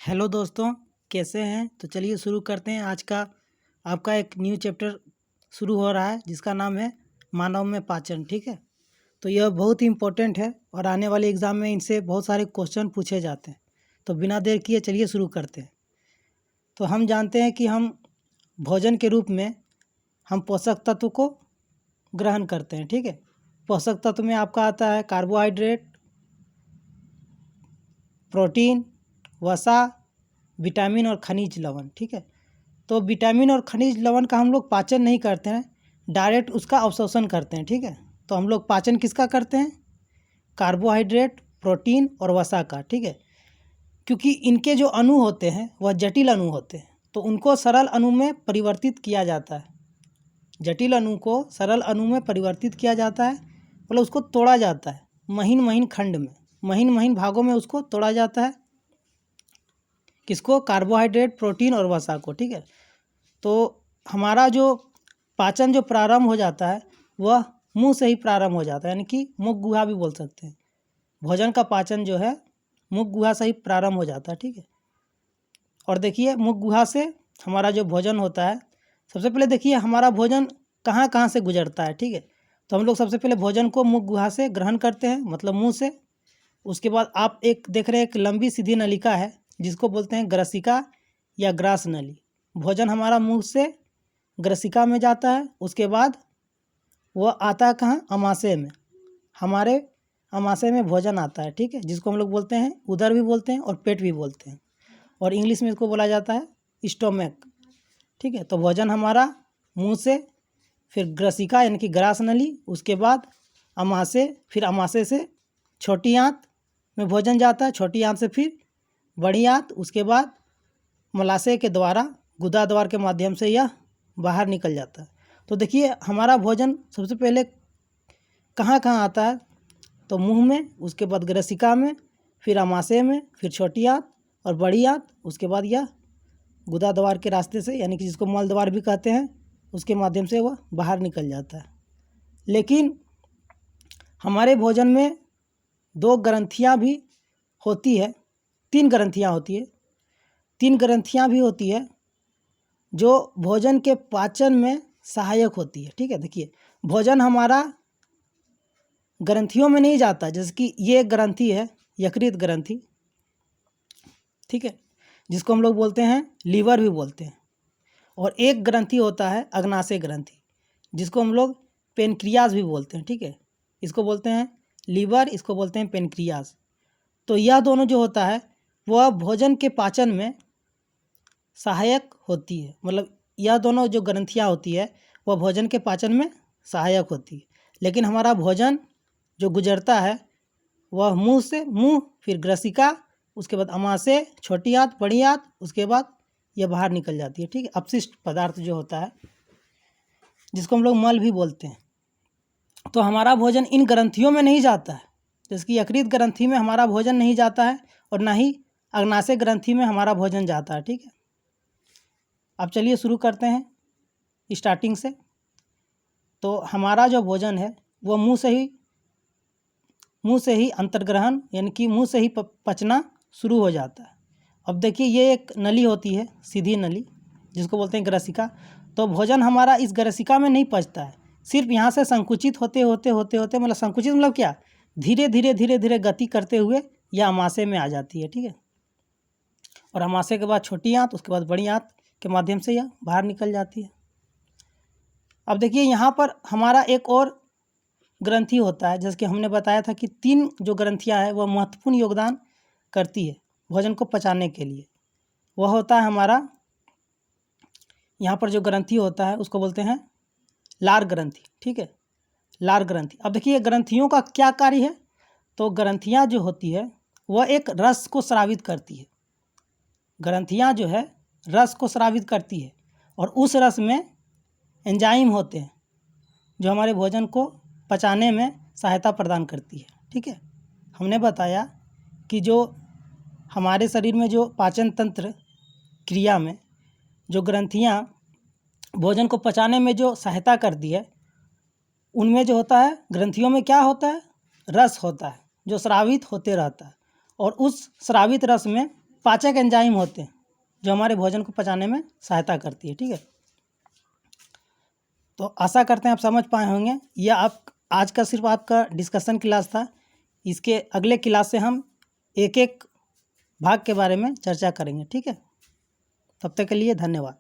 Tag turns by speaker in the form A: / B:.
A: Hello दोस्तों, कैसे हैं। तो चलिए शुरू करते हैं। आज का आपका एक न्यू चैप्टर शुरू हो रहा है जिसका नाम है मानव में पाचन। ठीक है, तो यह बहुत ही इम्पोर्टेंट है और आने वाले एग्ज़ाम में इनसे बहुत सारे क्वेश्चन पूछे जाते हैं। तो बिना देर किए चलिए शुरू करते हैं। तो हम जानते हैं कि हम भोजन के रूप में हम पोषक तत्व को ग्रहण करते हैं। ठीक है, पोषक तत्व में आपका आता है कार्बोहाइड्रेट, प्रोटीन, वसा, विटामिन और खनिज लवण। ठीक है, तो विटामिन और खनिज लवण का हम लोग पाचन नहीं करते हैं, डायरेक्ट उसका अवशोषण करते हैं। ठीक है, तो हम लोग पाचन किसका करते हैं? कार्बोहाइड्रेट, प्रोटीन और वसा का। ठीक है, क्योंकि इनके जो अणु होते हैं वह जटिल अणु होते हैं, तो उनको सरल अणु में परिवर्तित किया जाता है। जटिल अणु को सरल अणु में परिवर्तित किया जाता है, मतलब उसको तोड़ा जाता है महीन महीन खंड में, महीन महीन भागों में उसको तोड़ा जाता है। किसको? कार्बोहाइड्रेट, प्रोटीन और वसा को। ठीक है, तो हमारा जो पाचन जो प्रारंभ हो जाता है वह मुंह से ही प्रारंभ हो जाता है, यानी कि मुख गुहा भी बोल सकते हैं। भोजन का पाचन जो है मुख गुहा से ही प्रारंभ हो जाता है। ठीक है, और देखिए मुख गुहा से हमारा जो भोजन होता है, सबसे पहले देखिए हमारा भोजन कहाँ कहाँ से गुजरता है। ठीक है, तो हम लोग सबसे पहले भोजन को मुख गुहा से ग्रहण करते हैं, मतलब मुंह से। उसके बाद आप एक देख रहे हैं एक लंबी सीधी नलिका है जिसको बोलते हैं ग्रसिका या ग्रास नली। भोजन हमारा मुंह से ग्रसिका में जाता है, उसके बाद वह आता है कहाँ? अमाशय में। हमारे अमाशय में भोजन आता है। ठीक है, जिसको हम लोग बोलते हैं उदर भी बोलते हैं और पेट भी बोलते हैं, और इंग्लिश में इसको बोला जाता है स्टोमक। ठीक है, तो भोजन हमारा मुंह से, फिर ग्रसिका यानी कि ग्रास नली, उसके बाद अमाशय, फिर अमाशय से छोटी आंत में भोजन जाता है, छोटी आंत से फिर बड़ी आंत, उसके बाद मलाशय के द्वारा गुदा द्वार के माध्यम से यह बाहर निकल जाता है। तो देखिए हमारा भोजन सबसे पहले कहाँ कहाँ आता है? तो मुंह में, उसके बाद ग्रसिका में, फिर अमाशय में, फिर छोटी आंत और बड़ी आंत, उसके बाद यह गुदा द्वार के रास्ते से, यानी कि जिसको मल द्वार भी कहते हैं, उसके माध्यम से वह बाहर निकल जाता है। लेकिन हमारे भोजन में दो ग्रंथियाँ भी होती है, तीन ग्रंथियाँ होती है, तीन ग्रंथियाँ भी होती है जो भोजन के पाचन में सहायक होती है। ठीक है, देखिए भोजन हमारा ग्रंथियों में नहीं जाता, जैसे कि ये ग्रंथि है यकृत ग्रंथि। ठीक है, जिसको हम लोग बोलते हैं लीवर भी बोलते हैं, और एक ग्रंथि होता है अग्नाशय ग्रंथि, जिसको हम लोग पेनक्रियाज भी बोलते हैं। ठीक है, इसको बोलते हैं लीवर, इसको बोलते हैं पेनक्रियाज। तो यह दोनों जो होता है वह भोजन के पाचन में सहायक होती है, मतलब यह दोनों जो ग्रंथियाँ होती है वह भोजन के पाचन में सहायक होती है। लेकिन हमारा भोजन जो गुजरता है वह मुंह से, मुंह फिर ग्रसिका, उसके बाद अमाशय, छोटी आंत, बड़ी आंत, उसके बाद यह बाहर निकल जाती है। ठीक है, अपशिष्ट पदार्थ जो होता है जिसको हम लोग मल भी बोलते हैं। तो हमारा भोजन इन ग्रंथियों में नहीं जाता है, जैसे कि यकृत ग्रंथि में हमारा भोजन नहीं जाता है और ना ही अग्नाशय ग्रंथि में हमारा भोजन जाता है। ठीक है, अब चलिए शुरू करते हैं स्टार्टिंग से। तो हमारा जो भोजन है वह मुंह से ही अंतर्ग्रहण, यानी कि मुंह से ही पचना शुरू हो जाता है। अब देखिए ये एक नली होती है, सीधी नली, जिसको बोलते हैं ग्रसिका। तो भोजन हमारा इस ग्रसिका में नहीं पचता है, सिर्फ यहाँ से संकुचित होते होते होते होते, मतलब संकुचित मतलब क्या, धीरे धीरे धीरे धीरे गति करते हुए यह अमाशय में आ जाती है। ठीक है, और अमाशय के बाद छोटी आंत, उसके बाद बड़ी आंत के माध्यम से यह बाहर निकल जाती है। अब देखिए यहाँ पर हमारा एक और ग्रंथि होता है, जैसे कि हमने बताया था कि तीन जो ग्रंथियाँ हैं वह महत्वपूर्ण योगदान करती है भोजन को पचाने के लिए। वह होता है हमारा, यहाँ पर जो ग्रंथि होता है उसको बोलते हैं लार ग्रंथि। ठीक है, लार ग्रंथि। अब देखिए ग्रंथियों का क्या कार्य है? तो ग्रंथियाँ जो होती है वह एक रस को स्रावित करती है। ग्रंथियाँ जो है रस को स्रावित करती है, और उस रस में एंजाइम होते हैं जो हमारे भोजन को पचाने में सहायता प्रदान करती है। ठीक है, हमने बताया कि जो हमारे शरीर में जो पाचन तंत्र क्रिया में जो ग्रंथियाँ भोजन को पचाने में जो सहायता करती है, उनमें जो होता है ग्रंथियों में क्या होता है? रस होता है जो स्रावित होते रहता है, और उस स्रावित रस में पाचक एंजाइम होते हैं जो हमारे भोजन को पचाने में सहायता करती है। ठीक है, तो आशा करते हैं आप समझ पाए होंगे। यह आप आज का सिर्फ आपका डिस्कशन क्लास था। इसके अगले क्लास से हम एक एक भाग के बारे में चर्चा करेंगे। ठीक है, तब तक के लिए धन्यवाद।